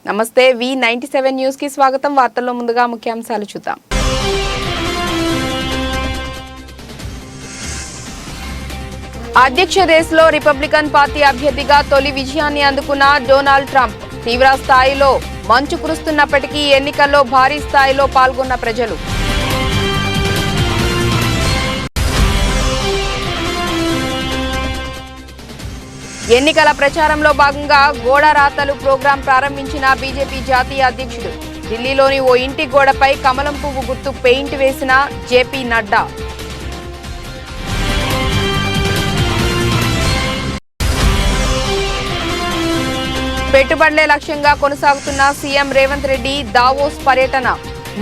నమస్తే V97 news కి స్వాగతం. వార్తల్లో ముందుగా ముఖ్యాంశాలు చూద్దాం. అధ్యక్ష రేసులో రిపబ్లికన్ పార్టీ అభ్యర్థిగా తొలి విజయాన్ని అందుకున్న డొనాల్డ్ ట్రంప్. తీవ్ర స్థాయిలో మంచు కురుస్తున్నప్పటికీ ఎన్నికల్లో భారీ స్థాయిలో పాల్గొన్న ప్రజలు. ఎన్నికల ప్రచారంలో భాగంగా గోడ రాతలు ప్రోగ్రాం ప్రారంభించిన బీజేపీ జాతీయ అధ్యక్షుడు. ఢిల్లీలోని ఓ ఇంటి గోడపై కమలం పువ్వు గుర్తు పెయింట్ వేసిన జేపీ నడ్డా. పెట్టుబడులే లక్ష్యంగా కొనసాగుతున్న సీఎం రేవంత్ రెడ్డి దావోస్ పర్యటన.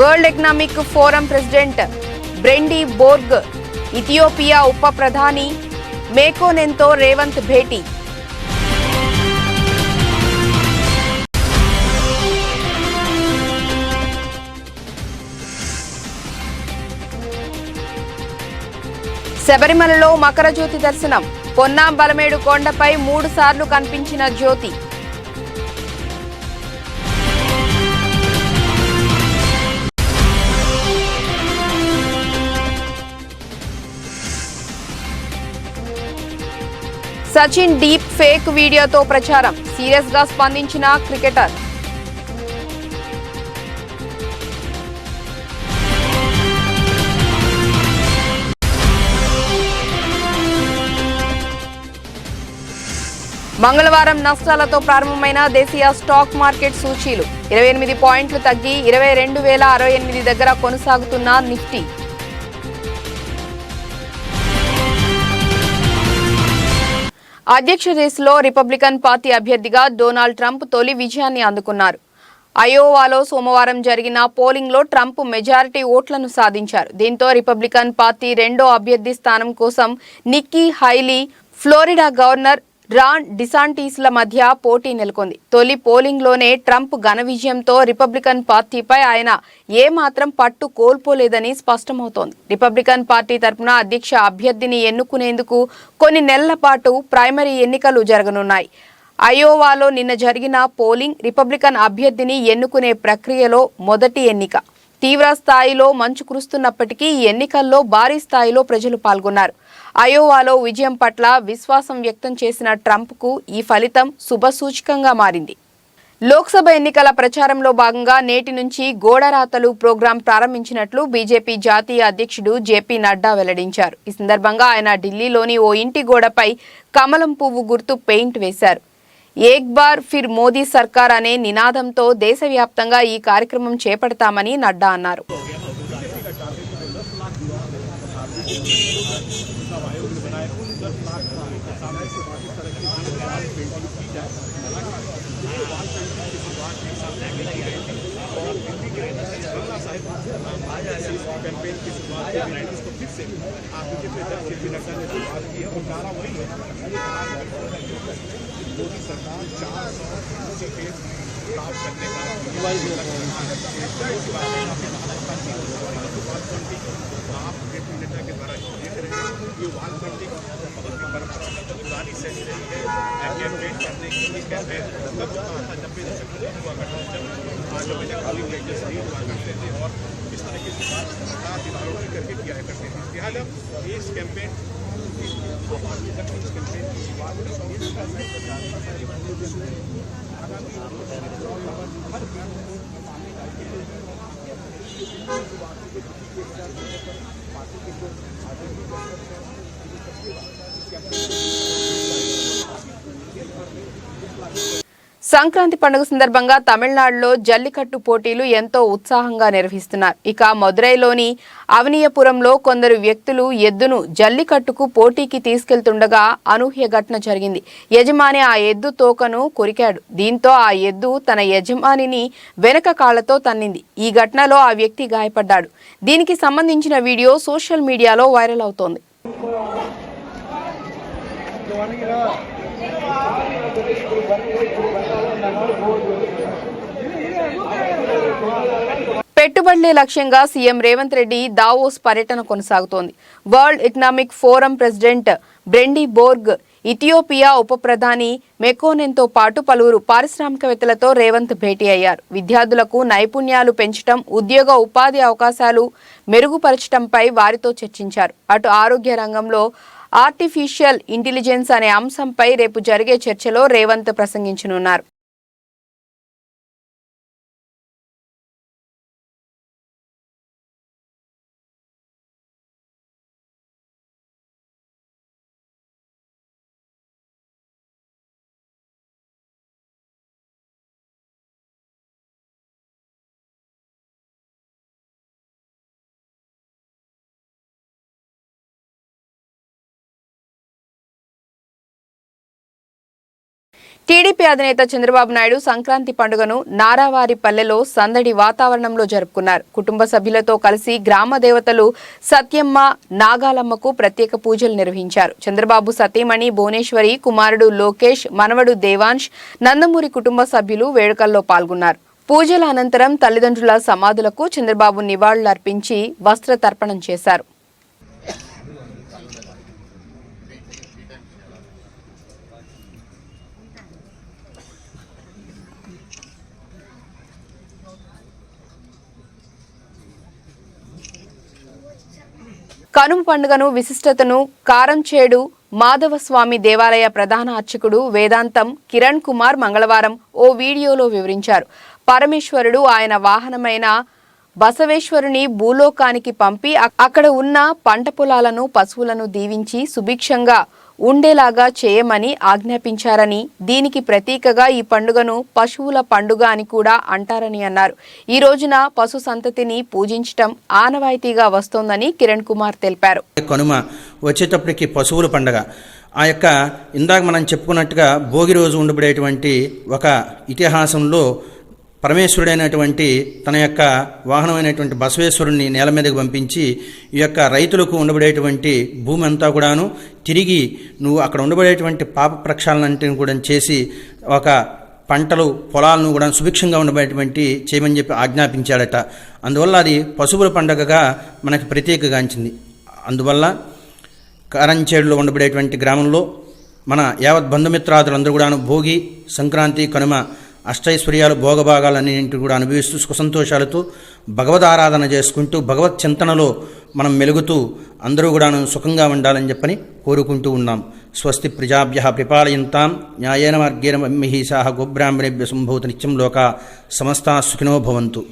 World Economic Forum president Brende Borge, Ethiopia ఉప ప్రధాని మేకోనెన్తో రేవంత్ భేటీ. శబరిమలలో మకర జ్యోతి దర్శనం. పొన్నాం బలమేడు కొండపై 3 సార్లు కనిపించిన జ్యోతి. సచిన్ డీప్ ఫేక్ వీడియోతో ప్రచారం. సీరియస్ గా స్పందించిన క్రికెటర్. మంగళవారం నష్టాలతో ప్రారంభమైన దేశీయ స్టాక్ మార్కెట్ సూచీలు 28 పాయింట్లు తగ్గి 22,068 దగ్గర కొనసాగుతున్న నిఫ్టీ. అధ్యక్ష రేసులో రిపబ్లికన్ పార్టీ అభ్యర్థిగా డొనాల్డ్ ట్రంప్ తొలి విజయాన్ని అందుకున్నారు. అయోవాలో సోమవారం జరిగిన పోలింగ్లో ట్రంప్ మెజారిటీ ఓట్లను సాధించారు. దీంతో రిపబ్లికన్ పార్టీ రెండో అభ్యర్థి స్థానం కోసం Nikki Haley, Florida governor Ron డిసాంటిస్ల మధ్య పోటీ నెలకొంది. తొలి పోలింగ్లోనే ట్రంప్ ఘన విజయంతో రిపబ్లికన్ పార్టీపై ఆయన ఏమాత్రం పట్టు కోల్పోలేదని స్పష్టమవుతోంది. రిపబ్లికన్ పార్టీ తరపున అధ్యక్ష అభ్యర్థిని ఎన్నుకునేందుకు కొన్ని నెలల పాటు ప్రైమరీ ఎన్నికలు జరగనున్నాయి. అయోవాలో నిన్న జరిగిన పోలింగ్ రిపబ్లికన్ అభ్యర్థిని ఎన్నుకునే ప్రక్రియలో మొదటి ఎన్నిక. తీవ్ర స్థాయిలో మంచు కురుస్తున్నప్పటికీ ఈ ఎన్నికల్లో భారీ స్థాయిలో ప్రజలు పాల్గొన్నారు. అయోవాలో విజయం పట్ల విశ్వాసం వ్యక్తం చేసిన ట్రంప్కు ఈ ఫలితం శుభసూచకంగా మారింది. లోక్సభ ఎన్నికల ప్రచారంలో భాగంగా నేటి నుంచి గోడరాతలు ప్రోగ్రాం ప్రారంభించినట్లు బీజేపీ జాతీయ అధ్యక్షుడు జేపీ నడ్డా వెల్లడించారు. ఈ సందర్భంగా ఆయన ఢిల్లీలోని ఓ ఇంటి గోడపై కమలం పువ్వు గుర్తు పెయింట్ వేశారు. ఏక్ బార్ ఫిర్ మోదీ సర్కార్ అనే నినాదంతో దేశవ్యాప్తంగా ఈ కార్యక్రమం చేపడతామని నడ్డా అన్నారు. मोदी सरकार 400 सीटें प्राप्त करने का आप नेता के द्वारा देख रहे हैं. ये वाल पेंटिंग बहुत ही परंपरा पुरानी शैली रही है. कैंपेन करने की कैंपेन तब होता था 90 दशक में हुआ करता था, जब पोलिंग एजेंट्स नहीं हुआ करते थे और इस तरीके से सरकार दिवालों करके किया करते थे. लिहाजा इस कैंपेन సంక్రాంతి పండుగ సందర్భంగా తమిళనాడులో జల్లికట్టు పోటీలు ఎంతో ఉత్సాహంగా నిర్వహిస్తున్నారు. ఇక మదురైలోని అవనియపురంలో కొందరు వ్యక్తులు ఎద్దును జల్లికట్టుకు పోటీకి తీసుకెళ్తుండగా అనూహ్య ఘటన జరిగింది. యజమాని ఆ ఎద్దు తోకను కొరికాడు. దీంతో ఆ ఎద్దు తన యజమానిని వెనక కాళ్లతో తన్నింది. ఈ ఘటనలో ఆ వ్యక్తి గాయపడ్డాడు. దీనికి సంబంధించిన వీడియో సోషల్ మీడియాలో వైరల్ అవుతోంది. పెట్టుబడులే లక్ష్యంగా సీఎం రేవంత్ రెడ్డి దావోస్ పర్యటన కొనసాగుతోంది. World Economic Forum president Brende Borge, Ethiopia ఉప ప్రధాని మెకోనెన్తో పాటు పలువురు పారిశ్రామికవేత్తలతో రేవంత్ భేటీ అయ్యారు. విద్యార్థులకు నైపుణ్యాలు పెంచడం, ఉద్యోగ ఉపాధి అవకాశాలు మెరుగుపరచడంపై వారితో చర్చించారు. అటు ఆరోగ్య రంగంలో ఆర్టిఫిషియల్ ఇంటెలిజెన్స్ అనే అంశంపై రేపు జరిగే చర్చలో రేవంత్ ప్రసంగించనున్నారు. టీడీపీ అధినేత చంద్రబాబు నాయుడు సంక్రాంతి పండుగను నారావారిపల్లెలో సందడి వాతావరణంలో జరుపుకున్నారు. కుటుంబ సభ్యులతో కలిసి గ్రామ దేవతలు సత్యమ్మ, నాగాలమ్మకు ప్రత్యేక పూజలు నిర్వహించారు. చంద్రబాబు సతీమణి భువనేశ్వరి, కుమారుడు లోకేష్, మనవడు దేవాంశ్, నందమూరి కుటుంబ సభ్యులు వేడుకల్లో పాల్గొన్నారు. పూజల అనంతరం తల్లిదండ్రుల సమాధులకు చంద్రబాబు నివాళులర్పించి వస్త్రతర్పణం చేశారు. కనుమ పండుగను విశిష్టతను కారంచేడు మాధవస్వామి దేవాలయ ప్రధాన అర్చకుడు వేదాంతం కిరణ్ కుమార్ మంగళవారం ఓ వీడియోలో వివరించారు. పరమేశ్వరుడు ఆయన వాహనమైన బసవేశ్వరుని భూలోకానికి పంపి అక్కడ ఉన్న పంట పొలాలను, పశువులను దీవించి సుభిక్షంగా ఉండేలాగా చేయమని ఆజ్ఞాపించారని, దీనికి ప్రతీకగా ఈ పండుగను పశువుల పండుగ అని కూడా అంటారని అన్నారు. ఈ రోజున పశు సంతతిని పూజించటం ఆనవాయితీగా వస్తోందని కిరణ్ కుమార్ తెలిపారు. కనుమ వచ్చేటప్పటికి పశువుల పండుగ, ఆ యొక్క ఇందాక మనం చెప్పుకున్నట్టుగా భోగి రోజు ఉండబడేటువంటి ఒక ఇతిహాసంలో పరమేశ్వరుడైనటువంటి తన యొక్క వాహనమైనటువంటి బసవేశ్వరుణ్ణి నేల మీదకి పంపించి ఈ యొక్క రైతులకు ఉండబడేటువంటి భూమి అంతా కూడాను తిరిగి నువ్వు అక్కడ ఉండబడేటువంటి పాప ప్రక్షాళనంటిని కూడా చేసి ఒక పంటలు పొలాలను కూడా సుభిక్షంగా ఉండబడేటువంటి చేయమని చెప్పి ఆజ్ఞాపించాడట. అందువల్ల అది పశువుల పండుగగా మనకు ప్రత్యేకగాంచింది. అందువల్ల కారంచేడులో ఉండబడేటువంటి గ్రామంలో మన యావత్ బంధుమిత్రాదులందరూ కూడాను భోగి, సంక్రాంతి, కనుమ అష్టైశ్వర్యాలు, భోగభాగాలన్నింటినీ కూడా అనుభవిస్తూ సుఖసంతోషాలతో భగవద్ ఆరాధన చేసుకుంటూ భగవత్ చింతనలో మనం మెలుగుతూ అందరూ కూడాను సుఖంగా ఉండాలని చెప్పని కోరుకుంటూ ఉన్నాం. స్వస్తి ప్రజాభ్యః పరిపాలయంతాం న్యాయేన మార్గేణ మహిషాః గోబ్రాహ్మణేభ్యః సంభూత నిత్యం లోకా సమస్తాః సుఖినో భవంతు.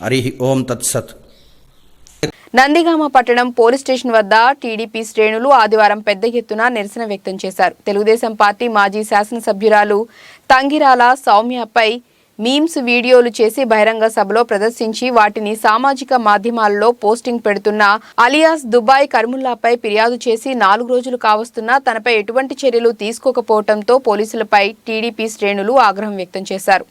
హరి ఓం తత్సత్. నందిగామ పట్టణం పోలీస్ స్టేషన్ వద్ద టీడీపీ శ్రేణులు ఆదివారం పెద్ద ఎత్తున నిరసన వ్యక్తం చేశారు. తెలుగుదేశం పార్టీ మాజీ శాసనసభ్యురాలు తంగిరాల సౌమ్యపై మీమ్స్ వీడియోలు చేసి బహిరంగ సభలో ప్రదర్శించి వాటిని సామాజిక మాధ్యమాలలో పోస్టింగ్ పెడుతున్న అలియాస్ దుబాయ్ కర్ముల్లాపై ఫిర్యాదు చేసి 4 రోజులు కావస్తున్నా తనపై ఎటువంటి చర్యలు తీసుకోకపోవడంతో పోలీసులపై టీడీపీ శ్రేణులు ఆగ్రహం వ్యక్తం చేశారు.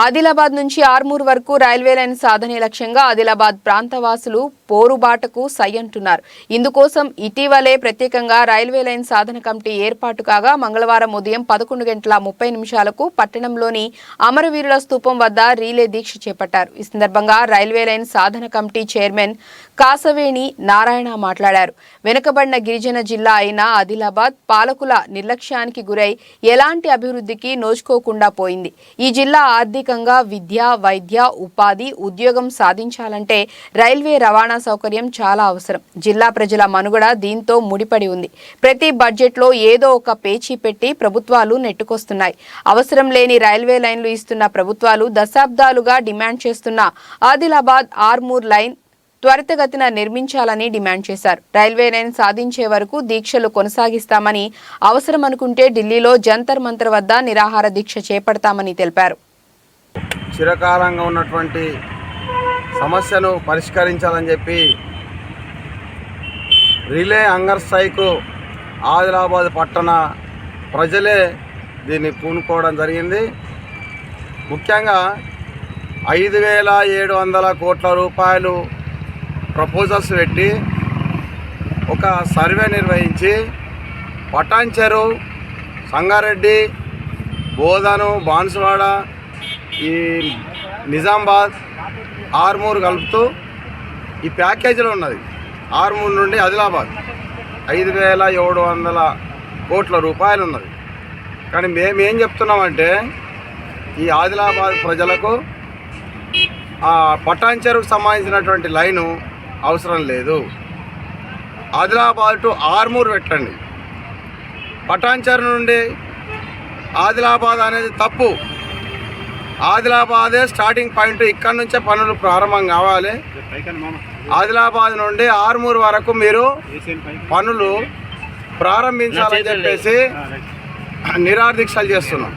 ఆదిలాబాద్ నుంచి ఆర్మూర్ వరకు రైల్వే లైన్ సాధనే లక్ష్యంగా ఆదిలాబాద్ ప్రాంతవాసులు పోరుబాటకు సై అంటున్నారు. ఇందుకోసం ఇటీవలే ప్రత్యేకంగా రైల్వే లైన్ సాధన కమిటీ ఏర్పాటు కాగా మంగళవారం ఉదయం 11:30 పట్టణంలోని అమరవీరుల స్తూపం వద్ద రీలే దీక్ష చేపట్టారు. ఈ సందర్భంగా రైల్వే లైన్ సాధన కమిటీ చైర్మన్ కాసవేణి నారాయణ మాట్లాడారు. వెనుకబడిన గిరిజన జిల్లా అయిన ఆదిలాబాద్ పాలకుల నిర్లక్ష్యానికి గురై ఎలాంటి అభివృద్ధికి నోచుకోకుండా పోయింది. ఈ జిల్లా ఆర్థికంగా విద్య, వైద్య, ఉపాధి, ఉద్యోగం సాధించాలంటే రైల్వే రవాణా సౌకర్యం చాలా అవసరం. జిల్లా ప్రజల మనుగడ దీంతో ముడిపడి ఉంది. ప్రతి బడ్జెట్లో ఏదో ఒక పేచీ పెట్టి ప్రభుత్వాలు నెట్టుకొస్తున్నాయి. అవసరం లేని రైల్వే లైన్లు ఇస్తున్న ప్రభుత్వాలు దశాబ్దాలుగా డిమాండ్ చేస్తున్న ఆదిలాబాద్ ఆర్మూర్ లైన్ త్వరితగతిన నిర్మించాలని డిమాండ్ చేశారు. రైల్వే లైన్ సాధించే వరకు దీక్షలు కొనసాగిస్తామని, అవసరం అనుకుంటే ఢిల్లీలో జంతర్ మంతర్ వద్ద నిరాహార దీక్ష చేపడతామని తెలిపారు. చిరకాలంగా ఉన్నటువంటి సమస్యను పరిష్కరించాలని చెప్పి రిలే హంగర్ స్ట్రైక్ ఆదిలాబాద్ పట్టణ ప్రజలే దీన్ని పూనుకోవడం జరిగింది. ముఖ్యంగా 5,700 కోట్ల రూపాయలు ప్రపోజల్స్ పెట్టి ఒక సర్వే నిర్వహించి పటాన్చెరు, సంగారెడ్డి, బోధను, బాన్సువాడ, ఈ నిజామాబాద్, ఆర్మూర్ కలుపుతూ ఈ ప్యాకేజీలో ఉన్నది. ఆర్మూర్ నుండి ఆదిలాబాద్ 5,700 కోట్ల రూపాయలు ఉన్నది. కానీ మేమేం చెప్తున్నామంటే ఈ ఆదిలాబాద్ ప్రజలకు ఆ పటాన్చెరుకు సంబంధించినటువంటి లైను అవసరం లేదు. ఆదిలాబాద్ టు ఆర్మూర్ పెట్టండి. పటాన్చెరు నుండి ఆదిలాబాద్ అనేది తప్పు. ఆదిలాబాదే స్టార్టింగ్ పాయింట్. ఇక్కడి నుంచే పనులు ప్రారంభం కావాలి. ఆదిలాబాద్ నుండి ఆర్మూర్ వరకు మీరు పనులు ప్రారంభించాలని చెప్పేసి నిరాహార దీక్షలు చేస్తున్నాం.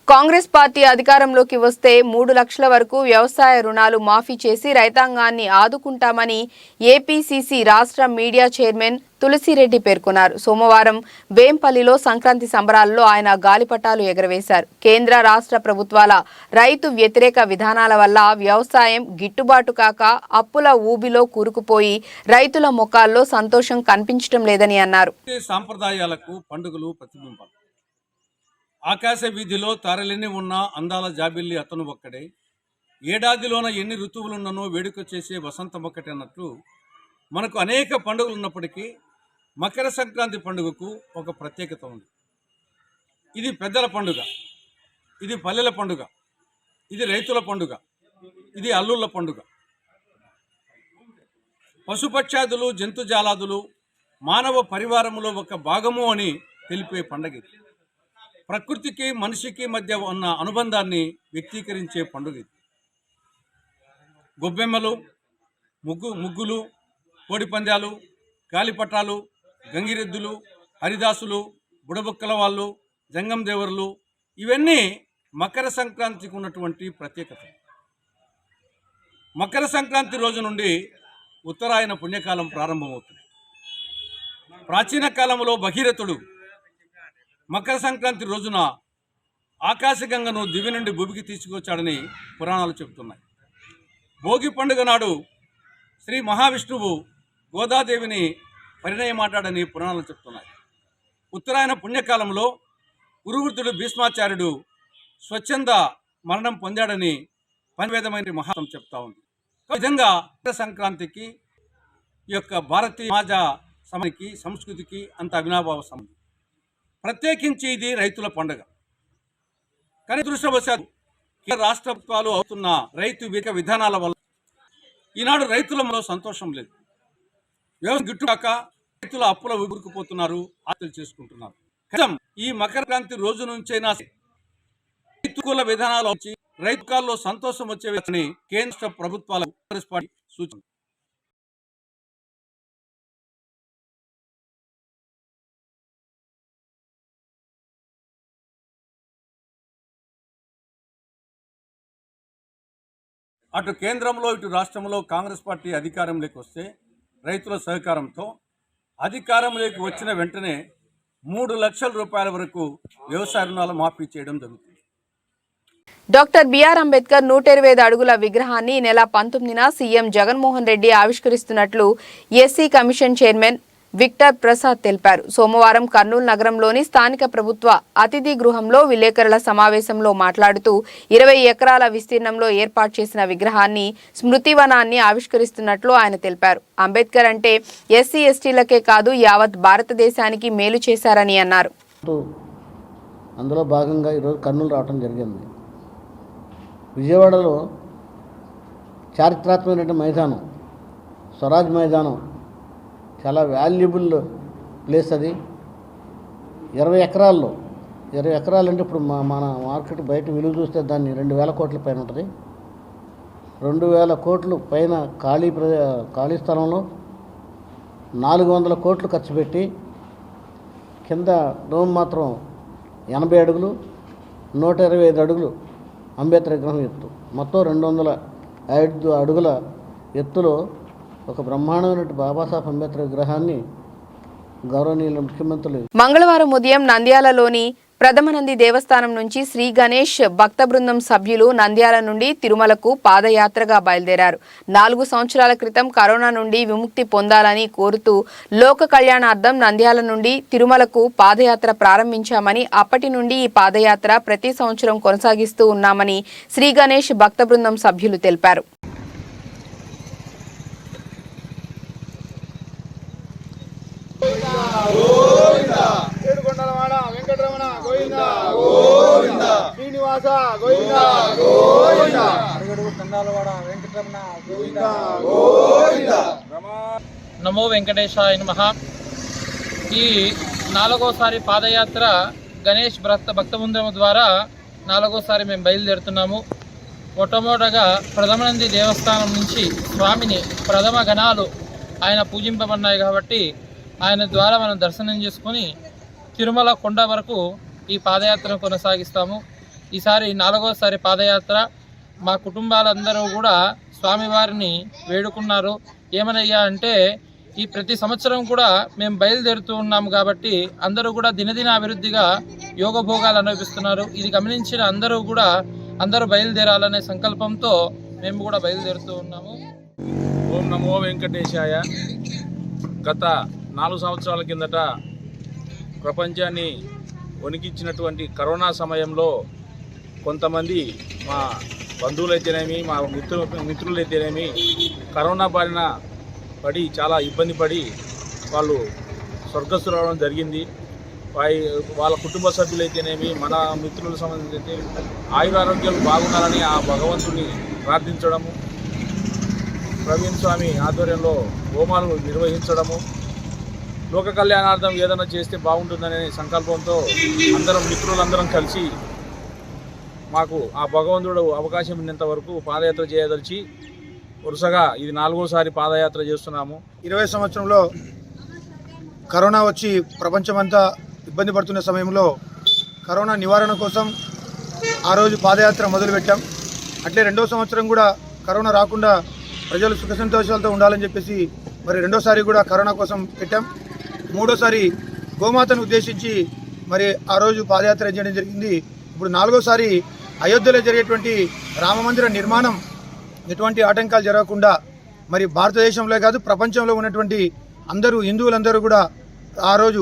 కాంగ్రెస్ పార్టీ అధికారంలోకి వస్తే 3 లక్షల వరకు వ్యవసాయ రుణాలు మాఫీ చేసి రైతాంగాన్ని ఆదుకుంటామని ఏపీసీసీ రాష్ట్ర మీడియా చైర్మన్ తులసిరెడ్డి పేర్కొన్నారు. సోమవారం వేంపల్లిలో సంక్రాంతి సంబరాల్లో ఆయన గాలిపటాలు ఎగరవేశారు. కేంద్ర రాష్ట్ర ప్రభుత్వాల రైతు వ్యతిరేక విధానాల వల్ల వ్యవసాయం గిట్టుబాటు కాక అప్పుల ఊబిలో కూరుకుపోయి రైతుల ముఖాల్లో సంతోషం కనిపించడం లేదని అన్నారు. సాంప్రదాయాలకు పండుగలు ప్రతిబింబం. ఆకాశ వీధిలో తారలెన్ని ఉన్న అందాల జాబిల్లి అతను ఒక్కడే, ఏడాదిలోన ఎన్ని ఋతువులున్ననో వేడుక చేసే వసంతం ఒక్కటే అన్నట్లు మనకు అనేక పండుగలు ఉన్నప్పటికీ మకర సంక్రాంతి పండుగకు ఒక ప్రత్యేకత ఉంది. ఇది పెద్దల పండుగ, ఇది పల్లెల పండుగ, ఇది రైతుల పండుగ, ఇది అల్లుళ్ళ పండుగ. పశుపక్షాదులు, జంతుజాలాదులు మానవ పరివారములో ఒక భాగము అని తెలిపే పండుగ. ప్రకృతికి మనిషికి మధ్య ఉన్న అనుబంధాన్ని వ్యక్తీకరించే పండుగ. గొబ్బెమ్మలు, ముగ్గులు, కోడి పందాలు, గాలిపటాలు, గంగిరెద్దులు, హరిదాసులు, బుడబుక్కల వాళ్ళు, జంగం దేవర్లు, ఇవన్నీ మకర సంక్రాంతికి ఉన్నటువంటి ప్రత్యేకత. మకర సంక్రాంతి రోజు నుండి ఉత్తరాయణ పుణ్యకాలం ప్రారంభమవుతుంది. ప్రాచీన కాలంలో భగీరథుడు మకర సంక్రాంతి రోజున ఆకాశగంగను దివి నుండి భూమికి తీసుకొచ్చాడని పురాణాలు చెబుతున్నాయి. భోగి పండుగ నాడు శ్రీ మహావిష్ణువు గోదాదేవిని పరిణయమాటాడని పురాణాలు చెప్తున్నాయి. ఉత్తరాయణ పుణ్యకాలంలో గురువృద్ధుడు భీష్మాచార్యుడు స్వచ్ఛంద మరణం పొందాడని పంచవేదమైన మహాత్మ చెప్తా ఉంది. ఈ విధంగా మకర సంక్రాంతికి ఈ యొక్క భారతీయ సమాజ సమానికి సంస్కృతికి అంత అవినాభావ సంబంధం. ప్రత్యేకించి ఇది రైతుల పండుగ. కానీ దృష్టవశాత్తు కేంద్ర రాష్ట్ర ప్రభుత్వాలు అవుతున్న రైతు వ్యతిరేక విధానాల వల్ల ఈనాడు రైతులలో సంతోషం లేదు. వ్యవసాయం గిట్టుకాక రైతుల అప్పుల ఊరుకుపోతున్నారు, ఆత్మహత్యలు చేసుకుంటున్నారు. ఈ మకర సంక్రాంతి రోజు నుంచైనా రైతుల విధానాలు వచ్చి రైతుకాల్లో సంతోషం వచ్చే కేంద్ర ప్రభుత్వాల సూచన. అటు కేంద్రంలో ఇటు రాష్ట్రంలో కాంగ్రెస్ పార్టీ అధికారంలోకి వస్తే రైతుల సహకారంతో అధికారంలోకి వచ్చిన వెంటనే 3 లక్షల రూపాయల వరకు వ్యవసాయ రుణాలు మాఫీ చేయడం జరుగుతుంది. డాక్టర్ బిఆర్ అంబేద్కర్ 125 అడుగుల విగ్రహాన్ని ఈ నెల 19న సీఎం జగన్మోహన్ రెడ్డి ఆవిష్కరిస్తున్నట్లు SC commission chairman Victor Prasad తెలిపారు. సోమవారం కర్నూలు నగరంలోని స్థానిక ప్రభుత్వ అతిథి గృహంలో విలేకరుల సమావేశంలో మాట్లాడుతూ 20 ఎకరాల విస్తీర్ణంలో ఏర్పాటు చేసిన విగ్రహాన్ని స్మృతివనాన్ని ఆవిష్కరిస్తున్నట్లు ఆయన తెలిపారు. అంబేద్కర్ అంటే ఎస్సీ ఎస్టీలకే కాదు యావత్ భారతదేశానికి మేలు చేశారని అన్నారు. అందులో భాగంగా ఈరోజు కర్నూలు రావడం జరిగింది. విజయవాడలో చారిత్రాత్మకమైన మైదానం స్వరాజ్ మైదానం చాలా వాల్యుబుల్ ప్లేస్. అది 20 ఎకరాల్లో 20 ఎకరాలు అంటే ఇప్పుడు మన మార్కెట్ బయట విలువ చూస్తే దాన్ని 2,000 కోట్ల పైన ఉంటుంది. 2,000 కోట్లు పైన ఖాళీ స్థలంలో 400 కోట్లు ఖర్చు పెట్టి కింద డోమ్ మాత్రం 80 అడుగులు 125 అడుగులు అంబేద్కర్ విగ్రహం ఎత్తు, మొత్తం 205 అడుగుల ఎత్తులో ఒక బ్రహ్మాండమైన బాబాసాహెబ్ అంబేద్కర్ విగ్రహాన్ని గౌరవనీయుల ముఖ్యమంత్రులు మంగళవారం ఉదయం నంద్యాలలోని ప్రథమనంది దేవస్థానం నుంచి శ్రీ గణేష్ భక్త బృందం సభ్యులు నంద్యాల నుండి తిరుమలకు పాదయాత్రగా బయలుదేరారు. 4 సంవత్సరాల క్రితం కరోనా నుండి విముక్తి పొందాలని కోరుతూ లోక కళ్యాణార్థం నంద్యాల నుండి తిరుమలకు పాదయాత్ర ప్రారంభించామని, అప్పటి నుండి ఈ పాదయాత్ర ప్రతి సంవత్సరం కొనసాగిస్తూ ఉన్నామని శ్రీ గణేష్ భక్త బృందం సభ్యులు తెలిపారు. నమో వెంకటేశాయ నమః. ఈ 4వసారి పాదయాత్ర గణేష్ భక్తబృందం ద్వారా 4వసారి మేము బయలుదేరుతున్నాము. మొట్టమొదటగా ప్రథమనంది దేవస్థానం నుంచి స్వామిని ప్రథమ గణాలు ఆయన పూజింపబడినాయి కాబట్టి ఆయన ద్వారా మనం దర్శనం చేసుకొని తిరుమల కొండ వరకు ఈ పాదయాత్రను కొనసాగిస్తాము. ఈసారి 4వసారి పాదయాత్ర. మా కుటుంబాలందరూ కూడా స్వామివారిని వేడుకున్నారు. ఏమనయ్యా అంటే ఈ ప్రతి సంవత్సరం కూడా మేము బయలుదేరుతూ ఉన్నాము కాబట్టి అందరూ కూడా దినదిన అభివృద్ధిగా యోగభోగాలు అనుభవిస్తున్నారు. ఇది గమనించిన అందరూ బయలుదేరాలనే సంకల్పంతో మేము కూడా బయలుదేరుతూ ఉన్నాము. ఓం నమో వెంకటేశాయ. గత 4 సంవత్సరాల కిందట ప్రపంచాన్ని వణికించినటువంటి కరోనా సమయంలో కొంతమంది మా బంధువులైతేనేమి మా మిత్రులైతేనేమి కరోనా బారిన పడి చాలా ఇబ్బంది పడి వాళ్ళు స్వర్గస్థులు రావడం జరిగింది. వాళ్ళ కుటుంబ సభ్యులైతేనేమి మన మిత్రుల సంబంధించి ఆయురారోగ్యాలు బాగుండాలని ఆ భగవంతుని ప్రార్థించడము, ప్రవీణ్ స్వామి ఆధ్వర్యంలో హోమాలు నిర్వహించడము, లోక కళ్యాణార్థం ఏదైనా చేస్తే బాగుంటుందనే సంకల్పంతో మిత్రులందరం కలిసి మాకు ఆ భగవంతుడు అవకాశం ఉన్నంత వరకు పాదయాత్ర చేయదలిచి వరుసగా ఇది 4వసారి పాదయాత్ర చేస్తున్నాము. 20 సంవత్సరంలో కరోనా వచ్చి ప్రపంచమంతా ఇబ్బంది పడుతున్న సమయంలో కరోనా నివారణ కోసం ఆ రోజు పాదయాత్ర మొదలుపెట్టాం. అట్లే 2వ సంవత్సరం కూడా కరోనా రాకుండా ప్రజలు సుఖ సంతోషాలతో ఉండాలని చెప్పేసి మరి 2వసారి కూడా కరోనా కోసం పెట్టాం. 3వసారి గోమాతను ఉద్దేశించి మరి ఆ రోజు పాదయాత్ర చేయడం జరిగింది. ఇప్పుడు 4వసారి అయోధ్యలో జరిగేటువంటి రామమందిర నిర్మాణం ఎటువంటి ఆటంకాలు జరగకుండా మరి భారతదేశంలో కాదు ప్రపంచంలో ఉన్నటువంటి హిందువులందరూ కూడా ఆ రోజు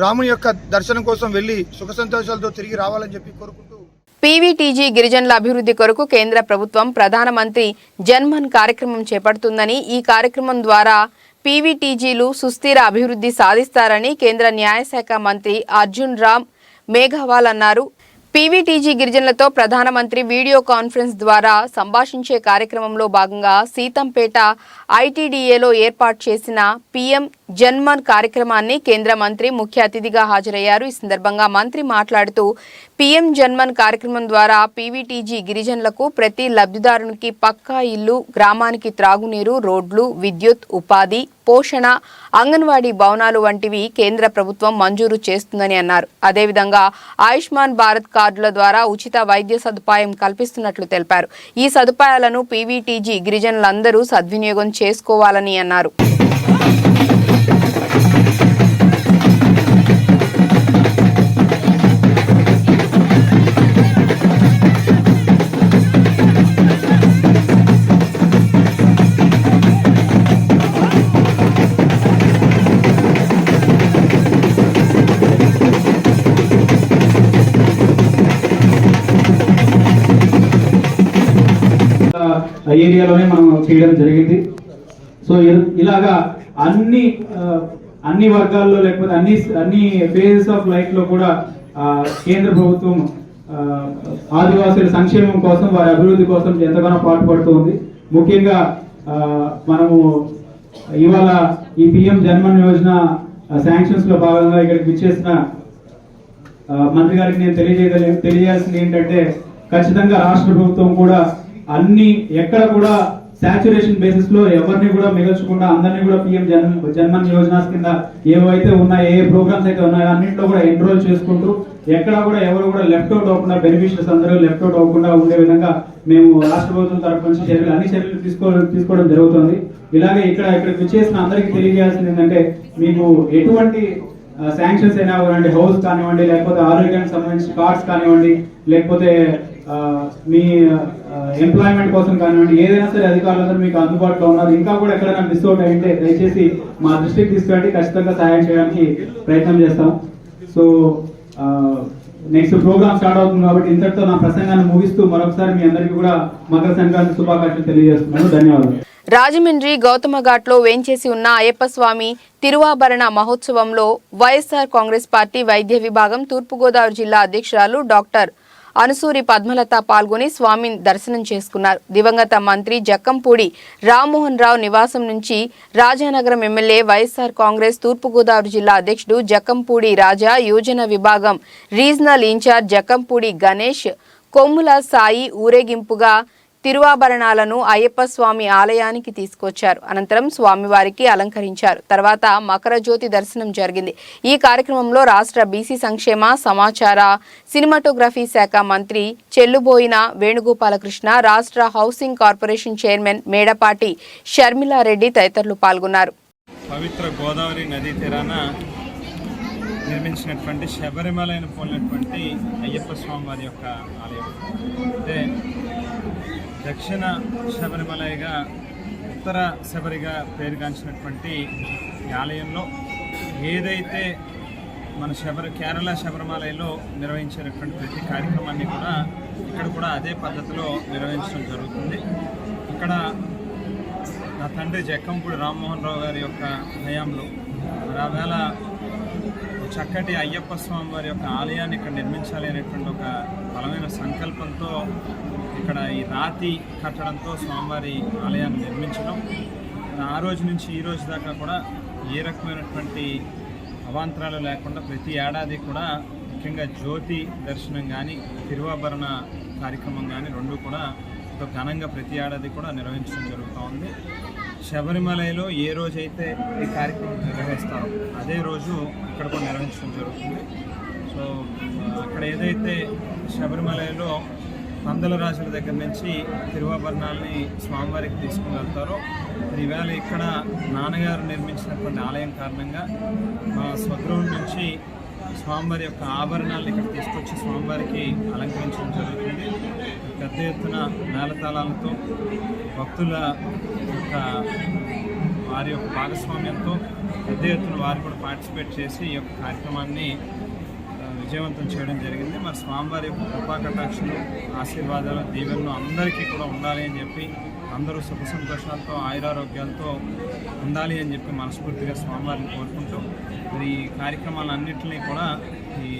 రాముని యొక్క దర్శనం కోసం వెళ్ళి సుఖ సంతోషాలతో తిరిగి రావాలని చెప్పి కోరుకుంటూ పీవీటీజీ గిరిజనుల అభివృద్ధి కొరకు కేంద్ర ప్రభుత్వం ప్రధానమంత్రి జన్మన్ కార్యక్రమం చేపడుతుందని, ఈ కార్యక్రమం ద్వారా పీవీటీజీలు సుస్థిర అభివృద్ధి సాధిస్తారని కేంద్ర న్యాయశాఖ మంత్రి అర్జున్ రామ్ మేఘవాల్ అన్నారు. పీవీటీజీ గిరిజనులతో ప్రధానమంత్రి వీడియో కాన్ఫరెన్స్ ద్వారా సంభాషించే కార్యక్రమంలో భాగంగా సీతంపేట ఐటీడీఏలో ఏర్పాటు చేసిన పీఎం జన్మన్ కార్యక్రమాన్ని కేంద్ర మంత్రి ముఖ్య అతిథిగా హాజరయ్యారు. ఈ సందర్భంగా మంత్రి మాట్లాడుతూ పీఎం జన్మన్ కార్యక్రమం ద్వారా పీవీటీజీ గిరిజనులకు ప్రతి లబ్ధిదారునికి పక్కా ఇల్లు, గ్రామానికి త్రాగునీరు, రోడ్లు, విద్యుత్, ఉపాధి, పోషణ, అంగన్వాడీ భవనాలు వంటివి కేంద్ర ప్రభుత్వం మంజూరు చేస్తుందని అన్నారు. అదేవిధంగా ఆయుష్మాన్ భారత్ కార్డుల ద్వారా ఉచిత వైద్య సదుపాయం కల్పిస్తున్నట్లు తెలిపారు. ఈ సదుపాయాలను పీవీటీజీ గిరిజనులందరూ సద్వినియోగం చేసుకోవాలని అన్నారు. ఏరియాలోనే మనం చేయడం జరిగింది. సో ఇలాగా అన్ని వర్గాల్లో లేకపోతే అన్ని ఫేజెస్ ఆఫ్ లైఫ్ లో కూడా కేంద్ర ప్రభుత్వం ఆదివాసుల సంక్షేమం కోసం, వారి అభివృద్ధి కోసం ఎంతగానో పాటుపడుతుంది. ముఖ్యంగా మనము ఇవాళ ఈ పిఎం జన్మన్ యోజన శాంక్షన్స్ లో భాగంగా ఇక్కడికి విచ్చేసిన మంత్రి గారికి నేను తెలియజేయాల్సింది ఏంటంటే, ఖచ్చితంగా రాష్ట్ర ప్రభుత్వం కూడా ఎక్కడ కూడా సాచురేషన్ బేసిస్ లో ఎవరిని కూడా మిగల్చకుండా అందరినీ కూడా పిఎం జన్మన్ యోజన కింద ఏవైతే ఉన్నాయో, ఏ ప్రోగ్రామ్స్ అయితే ఉన్నాయో అన్నింటిలో కూడా ఎన్రోల్ చేసుకుంటూ ఎక్కడ కూడా ఎవరు కూడా లెఫ్ట్ అవుట్ అవ్వకుండా, బెనిఫిషియర్స్ అందరూ లెఫ్ట్ అవుట్ అవ్వకుండా ఉండే విధంగా మేము రాష్ట్ర ప్రభుత్వం తరఫు నుంచి అన్ని చర్యలు తీసుకోవడం జరుగుతుంది. ఇలాగే ఇక్కడికి విచ్చేసిన అందరికీ తెలియజేయాల్సింది ఏంటంటే, మీకు ఎటువంటి శాంక్షన్స్ అయినా కానివ్వండి, హౌస్ కానివ్వండి, లేకపోతే ఆరోగ్యానికి సంబంధించిన కార్డ్స్ కానివ్వండి, లేకపోతే మీ ఎంప్లాయ్మెంట్ కోసం కానివ్వండి, ఏదైనా సరే అధికారులందరూ మీకు అందుబాటులో ఉన్నారు. ఇంకా కూడా ఎక్కడైనా మిస్ అవుట్ అయితే దయచేసి మా దృష్టికి తీసుకురండి, ఖచ్చితంగా సహాయం చేయడానికి ప్రయత్నం చేస్తాం. సో నెక్స్ట్ ప్రోగ్రామ్ స్టార్ట్ అవుతుంది కాబట్టి ఇంతటితో నా ప్రసంగాన్ని ముగిస్తూ మరొకసారి మీ అందరికీ కూడా మకర సంక్రాంతి శుభాకాంక్షలు తెలియజేస్తున్నాను. ధన్యవాదాలు. రాజమండ్రి గౌతమఘాట్లో వేంచేసి ఉన్న అయ్యప్ప స్వామి తిరువాభరణ మహోత్సవంలో వైఎస్ఆర్ కాంగ్రెస్ పార్టీ వైద్య విభాగం తూర్పుగోదావరి జిల్లా అధ్యక్షురాలు డాక్టర్ అనుసూరి పద్మలత పాల్గొని స్వామిని దర్శనం చేసుకున్నారు. దివంగత మంత్రి జక్కంపూడి రామ్మోహన్ రావు నివాసం నుంచి రాజానగరం ఎమ్మెల్యే వైఎస్ఆర్ కాంగ్రెస్ తూర్పుగోదావరి జిల్లా అధ్యక్షుడు జక్కంపూడి రాజా, యోజన విభాగం రీజనల్ ఇన్ఛార్జ్ జక్కంపూడి గణేష్, కొమ్ముల సాయి ఊరేగింపుగా తిరువాభరణాలను అయ్యప్ప స్వామి ఆలయానికి తీసుకొచ్చారు. అనంతరం స్వామివారికి అలంకరించారు. తర్వాత మకర జ్యోతి దర్శనం జరిగింది. ఈ కార్యక్రమంలో రాష్ట్ర బీసీ సంక్షేమ, సమాచార, సినిమాటోగ్రఫీ శాఖ మంత్రి చెల్లుబోయిన వేణుగోపాలకృష్ణ, రాష్ట్ర housing corporation chairman Medapati Sharmila Reddy తదితరులు పాల్గొన్నారు. పవిత్ర గోదావరి నదీ తీరాన నిర్మించినటువంటి శబరిమలైన పోలినటువంటి అయ్యప్ప స్వామి వారి యొక్క ఆలయం. అంటే దక్షిణ శబరిమలైగా ఉత్తర శబరిగా పేరుగాంచినటువంటి ఈ ఆలయంలో ఏదైతే మన కేరళ శబరిమలలో నిర్వహించేటటువంటి ప్రతి కార్యక్రమాన్ని కూడా ఇక్కడ కూడా అదే పద్ధతిలో నిర్వహించడం జరుగుతుంది. ఇక్కడ నా తండ్రి జక్కంపూడి రామ్మోహన్ రావు గారి యొక్క హయాంలో ఆవేళ చక్కటి అయ్యప్ప స్వామి వారి యొక్క ఆలయాన్ని ఇక్కడ నిర్మించాలి అనేటువంటి ఒక బలమైన సంకల్పంతో ఇక్కడ ఈ రాతి కట్టడంతో స్వామివారి ఆలయాన్ని నిర్మించడం, ఆ రోజు నుంచి ఈ రోజు దాకా కూడా ఏ రకమైనటువంటి అవాంతరాలు లేకుండా ప్రతి ఏడాది కూడా ముఖ్యంగా జ్యోతి దర్శనం కానీ తిరువాభరణ కార్యక్రమం కానీ రెండు కూడా ఘనంగా ప్రతి ఏడాది కూడా నిర్వహించడం జరుగుతూ ఉంది. శబరిమలలో ఏ రోజైతే ఈ కార్యక్రమం నిర్వహిస్తారో అదే రోజు ఇక్కడ కూడా నిర్వహించడం జరుగుతుంది. సో అక్కడ ఏదైతే శబరిమలలో పందల రాజుల దగ్గర నుంచి తిరువాభరణాలని స్వామివారికి తీసుకుని వెళ్తారో, ఈవేళ ఇక్కడ నాన్నగారు నిర్మించినటువంటి ఆలయం కారణంగా మా స్వగృహం నుంచి స్వామివారి యొక్క ఆభరణాలను ఇక్కడ తీసుకొచ్చి స్వామివారికి అలంకరించడం జరుగుతుంది. పెద్ద ఎత్తున మేళతాళాలతో భక్తుల యొక్క వారి యొక్క భాగస్వామ్యంతో పెద్ద ఎత్తున వారు కూడా పార్టిసిపేట్ చేసి ఈ యొక్క కార్యక్రమాన్ని విజయవంతం చేయడం జరిగింది. మరి స్వామివారి యొక్క కృపా కటాక్షలు, ఆశీర్వాదాలు, దీవెనలు అందరికీ కూడా ఉండాలి అని చెప్పి, అందరూ సుఖ సంతోషాలతో ఆయురారోగ్యాలతో ఉండాలి అని చెప్పి మనస్ఫూర్తిగా స్వామివారిని కోరుకుంటూ మరి ఈ కార్యక్రమాలన్నింటినీ కూడా ఈ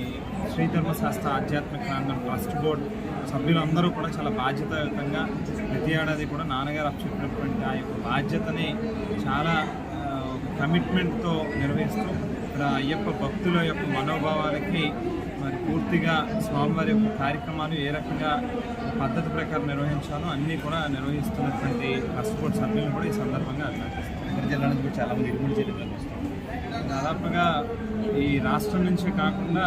శ్రీధర్మశాస్త్ర ఆధ్యాత్మిక ప్రాంగణం ట్రస్ట్ బోర్డు సభ్యులందరూ కూడా చాలా బాధ్యతాయుతంగా ప్రతి ఏడాది కూడా నాన్నగారు అప్పచెప్పినటువంటి ఆ యొక్క బాధ్యతని చాలా కమిట్మెంట్తో నిర్వహిస్తూ ఇక్కడ అయ్యప్ప భక్తుల యొక్క మనోభావాలకి మరి పూర్తిగా స్వామివారి యొక్క కార్యక్రమాలు ఏ రకంగా పద్ధతి ప్రకారం నిర్వహించాలో అన్నీ కూడా నిర్వహిస్తున్నటువంటి ట్రస్ట్ బోర్డు సభ్యులను కూడా ఈ సందర్భంగా అభినందిస్తున్నాను. జిల్లా నుంచి చాలామంది ఇరుముడి జిల్లాలు వస్తాం. దాదాపుగా ఈ రాష్ట్రం నుంచే కాకుండా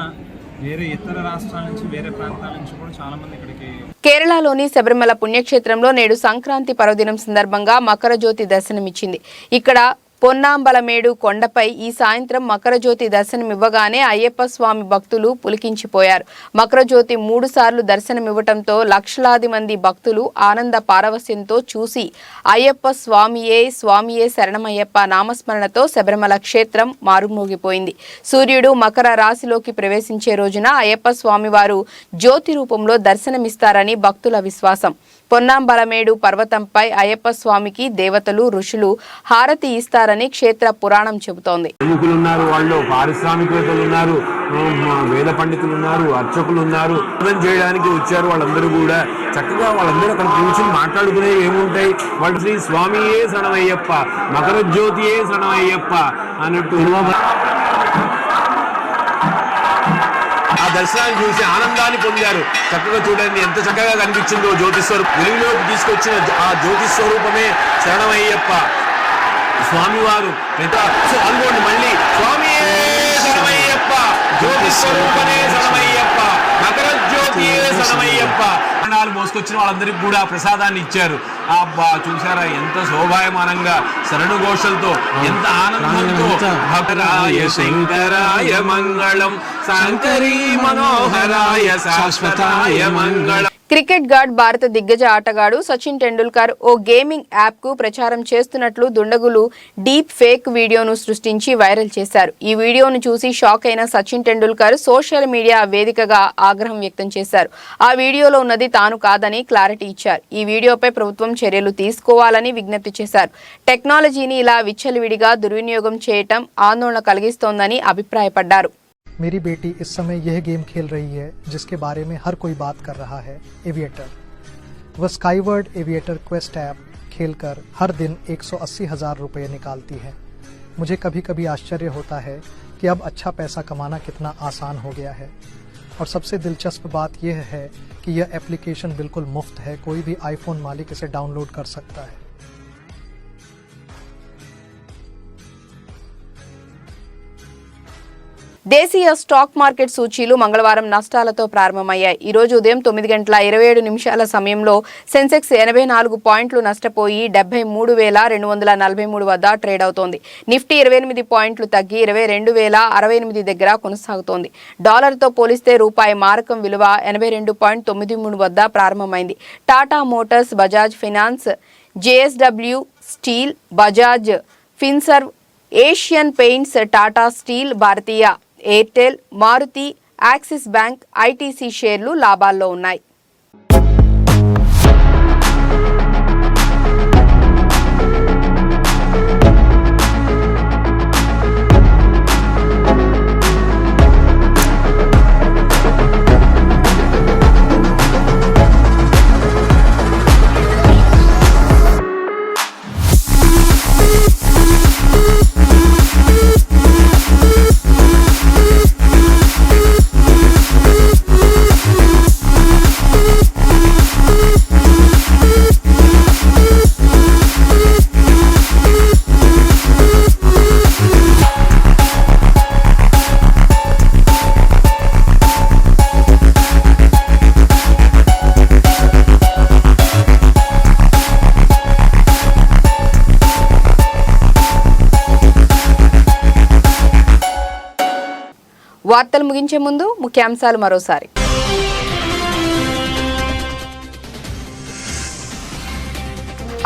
వేరే ఇతర రాష్ట్రాల నుంచి, వేరే ప్రాంతాల నుంచి కూడా చాలా మంది ఇక్కడికి. కేరళలోని శబరిమల పుణ్యక్షేత్రంలో నేడు సంక్రాంతి పర్వదినం సందర్భంగా మకర జ్యోతి దర్శనమిచ్చింది. ఇక్కడ పొన్నాంబలమేడు కొండపై ఈ సాయంత్రం మకరజ్యోతి దర్శనమివ్వగానే అయ్యప్ప స్వామి భక్తులు పులికించిపోయారు. మకరజ్యోతి 3 సార్లు దర్శనమివ్వటంతో లక్షలాది మంది భక్తులు ఆనంద పారవస్యంతో చూసి అయ్యప్ప స్వామియే స్వామియే శరణమయ్యప్ప నామస్మరణతో శబరిమల క్షేత్రం మారుమోగిపోయింది. సూర్యుడు మకర రాశిలోకి ప్రవేశించే రోజున అయ్యప్ప స్వామివారు జ్యోతి రూపంలో దర్శనమిస్తారని భక్తుల విశ్వాసం. పొన్నాంబలమేడు పర్వతంపై అయ్యప్ప స్వామికి దేవతలు ఋషులు హారతి ఇస్తారని క్షేత్ర పురాణం చెబుతోంది. ఉన్నారు, వాళ్ళు పారిశ్రామికవేత్తలు ఉన్నారు, వేద పండితులు ఉన్నారు, అర్చకులు ఉన్నారు, చేయడానికి వచ్చారు. వాళ్ళందరూ కూడా చక్కగా వాళ్ళందరూ అక్కడ కూర్చొని మాట్లాడుకునేవి ఏముంటాయి, వాళ్ళు శ్రీ స్వామియే శరణమయ్యప్ప మకర జ్యోతియే శరణమయ్యప్ప అన్నట్టు ఆ దర్శనాన్ని చూసి ఆనందాన్ని పొందారు. చక్కగా చూడండి ఎంత చక్కగా కనిపించిందో జ్యోతిస్వరూపం, వెలుగులోకి తీసుకొచ్చిన ఆ జ్యోతిస్వరూపమే శరణమయ్యప్ప స్వామివారు. అనుకోండి మళ్ళీ స్వామియే శరణమయ్యప్ప జ్యోతిస్వరూపమే శరణమయ్యప్ప మకర జ్యోతియే శరణమయ్యప్ప ప్రాణాలు మోసుకొచ్చిన వాళ్ళందరికీ కూడా ప్రసాదాన్ని ఇచ్చారు. చూసారా ఎంత శోభాయమానంగా శరణు ఘోషలతో ఎంత ఆనందంతో భక్తరాయ శంకరాయ మంగళం శంకరీ మనోహరాయ శాశ్వతాయ మంగళం. క్రికెట్ గాడ్ భారత దిగ్గజ ఆటగాడు సచిన్ టెండూల్కర్ ఓ గేమింగ్ యాప్కు ప్రచారం చేస్తున్నట్లు దుండగులు డీప్ ఫేక్ వీడియోను సృష్టించి వైరల్ చేశారు. ఈ వీడియోను చూసి షాక్ అయిన సచిన్ టెండూల్కర్ సోషల్ మీడియా వేదికగా ఆగ్రహం వ్యక్తం చేశారు. ఆ వీడియోలో ఉన్నది తాను కాదని క్లారిటీ ఇచ్చారు. ఈ వీడియోపై ప్రభుత్వం చర్యలు తీసుకోవాలని విజ్ఞప్తి చేశారు. టెక్నాలజీని ఇలా విచ్చలవిడిగా దుర్వినియోగం చేయటం ఆందోళన కలిగిస్తోందని అభిప్రాయపడ్డారు. मेरी बेटी इस समय यह गेम खेल रही है जिसके बारे में हर कोई बात कर रहा है, एविएटर। वह स्काईवर्ड एविएटर क्वेस्ट ऐप खेलकर हर दिन 180,000 रुपये निकालती है। मुझे कभी कभी आश्चर्य होता है कि अब अच्छा पैसा कमाना कितना आसान हो गया है। और सबसे दिलचस्प बात यह है कि यह एप्लीकेशन बिल्कुल मुफ्त है, कोई भी आईफोन मालिक इसे डाउनलोड कर सकता है। దేశీయ స్టాక్ మార్కెట్ సూచీలు మంగళవారం నష్టాలతో ప్రారంభమయ్యాయి. ఈ రోజు ఉదయం 9:27 సమయంలో సెన్సెక్స్ 84 పాయింట్లు నష్టపోయి 73,243 వద్ద ట్రేడ్ అవుతోంది. నిఫ్టీ 28 పాయింట్లు తగ్గి 22,068 దగ్గర కొనసాగుతోంది. డాలర్తో పోలిస్తే రూపాయి మారకం విలువ 82.93 వద్ద ప్రారంభమైంది. Tata Motors, Bajaj Finance, JSW Steel, Bajaj Finserv, Asian Paints, Tata Steel, Bharti Airtel, Maruti, Axis Bank, ITC షేర్లు లాభాల్లో ఉన్నాయి. వార్తలు ముగించే ముందు ముఖ్యాంశాలు మరోసారి.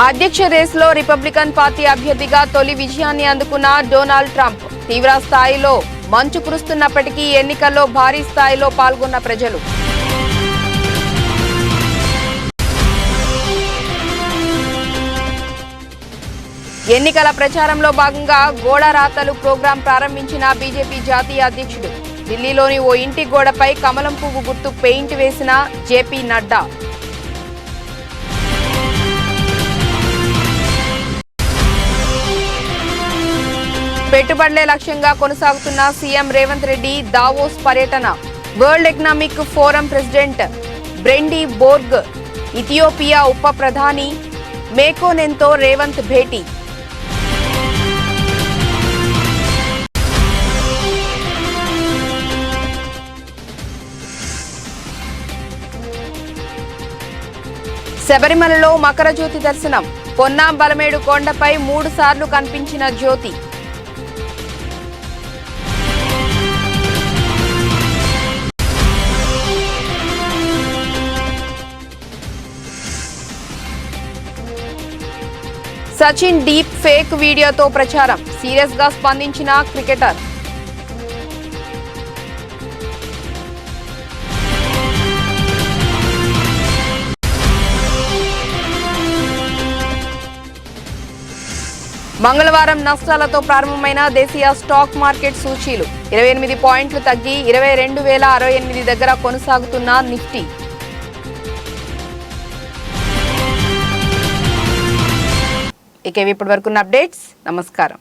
అధ్యక్ష రేసులో రిపబ్లికన్ పార్టీ అభ్యర్థిగా తొలి విజయాన్ని అందుకున్న డొనాల్డ్ ట్రంప్. తీవ్ర స్థాయిలో మంచు కురుస్తున్నప్పటికీ ఎన్నికల్లో భారీ స్థాయిలో పాల్గొన్న ప్రజలు. ఎన్నికల ప్రచారంలో భాగంగా గోడ రాతలు ప్రోగ్రాం ప్రారంభించిన బీజేపీ జాతీయ అధ్యక్షుడు. ఢిల్లీలోని ఓ ఇంటి గోడపై కమలం పువ్వు గుర్తు పెయింట్ వేసిన జేపీ నడ్డా. పెట్టుబడులే లక్ష్యంగా కొనసాగుతున్న సీఎం రేవంత్ రెడ్డి దావోస్ పర్యటన. World Economic Forum president Brende Borge, Ethiopia ఉప ప్రధాని మేకోనెన్తో రేవంత్ భేటీ. శబరిమలలో మకరజ్యోతి దర్శనం. పొన్నాం బలమేడు కొండపై 3 సార్లు కనిపించిన జ్యోతి. సచిన్ డీప్ ఫేక్ వీడియోతో ప్రచారం, సీరియస్ గా స్పందించిన క్రికెటర్. మంగళవారం నష్టాలతో ప్రారంభమైన దేశీయ స్టాక్ మార్కెట్ సూచీలు 28 పాయింట్లు తగ్గి 22,068 దగ్గర కొనసాగుతున్న నిఫ్టీ. ఇక ఇప్పటి వరకున్న అప్డేట్స్. నమస్కారం.